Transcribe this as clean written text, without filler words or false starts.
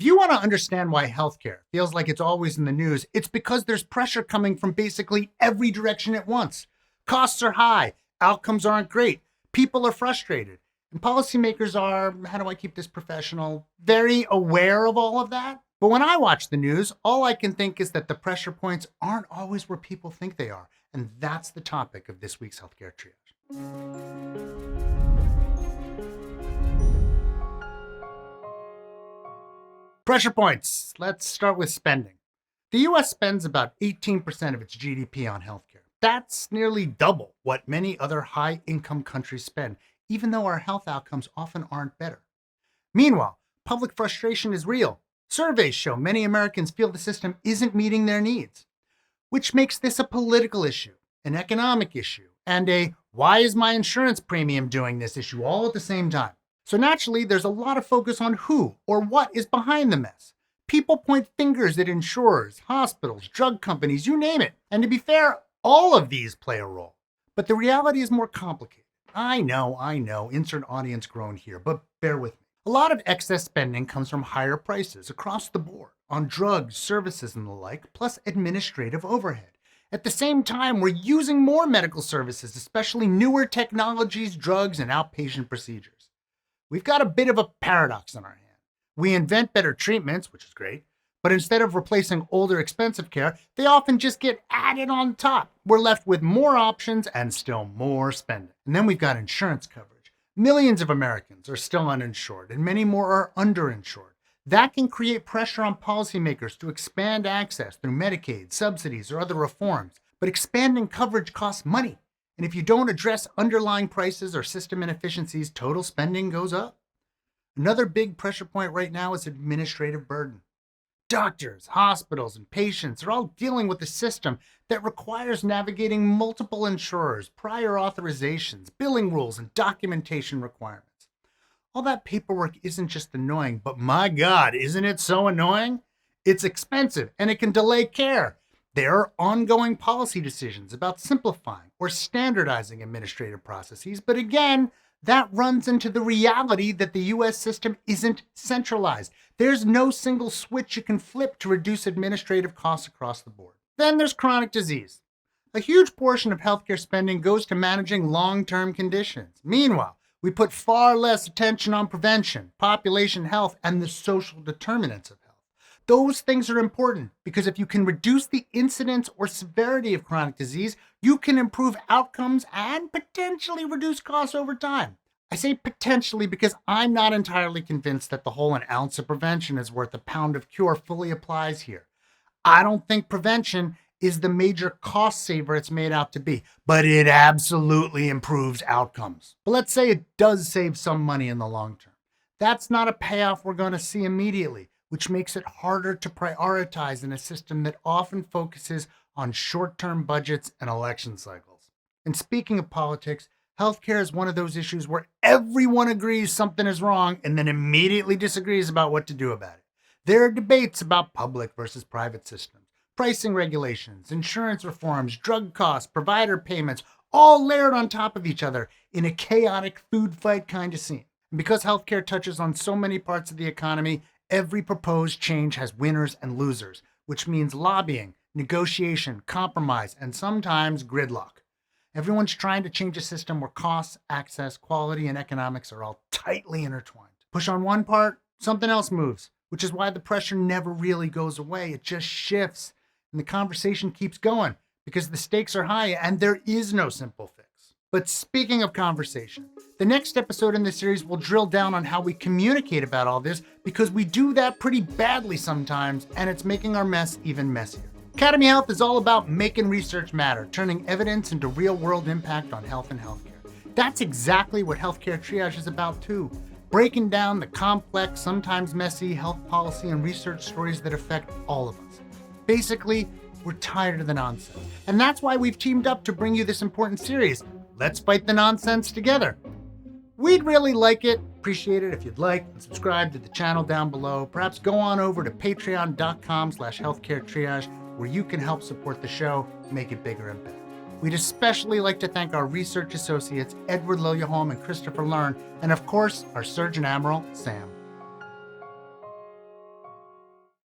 If you want to understand why healthcare feels like it's always in the news, it's because there's pressure coming from basically every direction at once. Costs are high, outcomes aren't great, people are frustrated, and policymakers are, how do I keep this professional, very aware of all of that. But when I watch the news, all I can think is that the pressure points aren't always where people think they are. And that's the topic of this week's Healthcare Triage. Pressure points. Let's start with spending. The US spends about 18% of its GDP on healthcare. That's nearly double what many other high-income countries spend, even though our health outcomes often aren't better. Meanwhile, public frustration is real. Surveys show many Americans feel the system isn't meeting their needs, which makes this a political issue, an economic issue, and a why is my insurance premium doing this issue all at the same time. So naturally, there's a lot of focus on who or what is behind the mess. People point fingers at insurers, hospitals, drug companies, you name it. And to be fair, all of these play a role. But the reality is more complicated. I know, insert audience groan here, but bear with me. A lot of excess spending comes from higher prices across the board on drugs, services, and the like, plus administrative overhead. At the same time, we're using more medical services, especially newer technologies, drugs, and outpatient procedures. We've got a bit of a paradox on our hand. We invent better treatments, which is great, but instead of replacing older expensive care, they often just get added on top. We're left with more options and still more spending. And then we've got insurance coverage. Millions of Americans are still uninsured, and many more are underinsured. That can create pressure on policymakers to expand access through Medicaid, subsidies, or other reforms. But expanding coverage costs money. And if you don't address underlying prices or system inefficiencies, total spending goes up. Another big pressure point right now is administrative burden. Doctors, hospitals, and patients are all dealing with a system that requires navigating multiple insurers, prior authorizations, billing rules, and documentation requirements. All that paperwork isn't just annoying, but my God, isn't it so annoying? It's expensive and it can delay care. There are ongoing policy decisions about simplifying or standardizing administrative processes, but again, that runs into the reality that the US system isn't centralized. There's no single switch you can flip to reduce administrative costs across the board. Then there's chronic disease. A huge portion of healthcare spending goes to managing long-term conditions. Meanwhile, we put far less attention on prevention, population health, and the social determinants of health. Those things are important because if you can reduce the incidence or severity of chronic disease, you can improve outcomes and potentially reduce costs over time. I say potentially because I'm not entirely convinced that the whole an ounce of prevention is worth a pound of cure fully applies here. I don't think prevention is the major cost saver it's made out to be, but it absolutely improves outcomes. But let's say it does save some money in the long term. That's not a payoff we're going to see immediately, which makes it harder to prioritize in a system that often focuses on short-term budgets and election cycles. And speaking of politics, healthcare is one of those issues where everyone agrees something is wrong and then immediately disagrees about what to do about it. There are debates about public versus private systems, pricing regulations, insurance reforms, drug costs, provider payments, all layered on top of each other in a chaotic food fight kind of scene. And because healthcare touches on so many parts of the economy, every proposed change has winners and losers, which means lobbying, negotiation, compromise, and sometimes gridlock. Everyone's trying to change a system where costs, access, quality, and economics are all tightly intertwined. Push on one part, something else moves, which is why the pressure never really goes away. It just shifts, and the conversation keeps going because the stakes are high and there is no simple fix. But speaking of conversation, the next episode in this series will drill down on how we communicate about all this because we do that pretty badly sometimes, and it's making our mess even messier. Academy Health is all about making research matter, turning evidence into real-world impact on health and healthcare. That's exactly what Healthcare Triage is about too, breaking down the complex, sometimes messy health policy and research stories that affect all of us. Basically, we're tired of the nonsense, and that's why we've teamed up to bring you this important series. Let's fight the nonsense together. We'd really like it, appreciate it if you'd like, and subscribe to the channel down below. Perhaps go on over to patreon.com/healthcaretriage where you can help support the show, make it bigger impact. We'd especially like to thank our research associates, Edward Liljeholm and Christopher Learn, and of course, our Surgeon Admiral, Sam.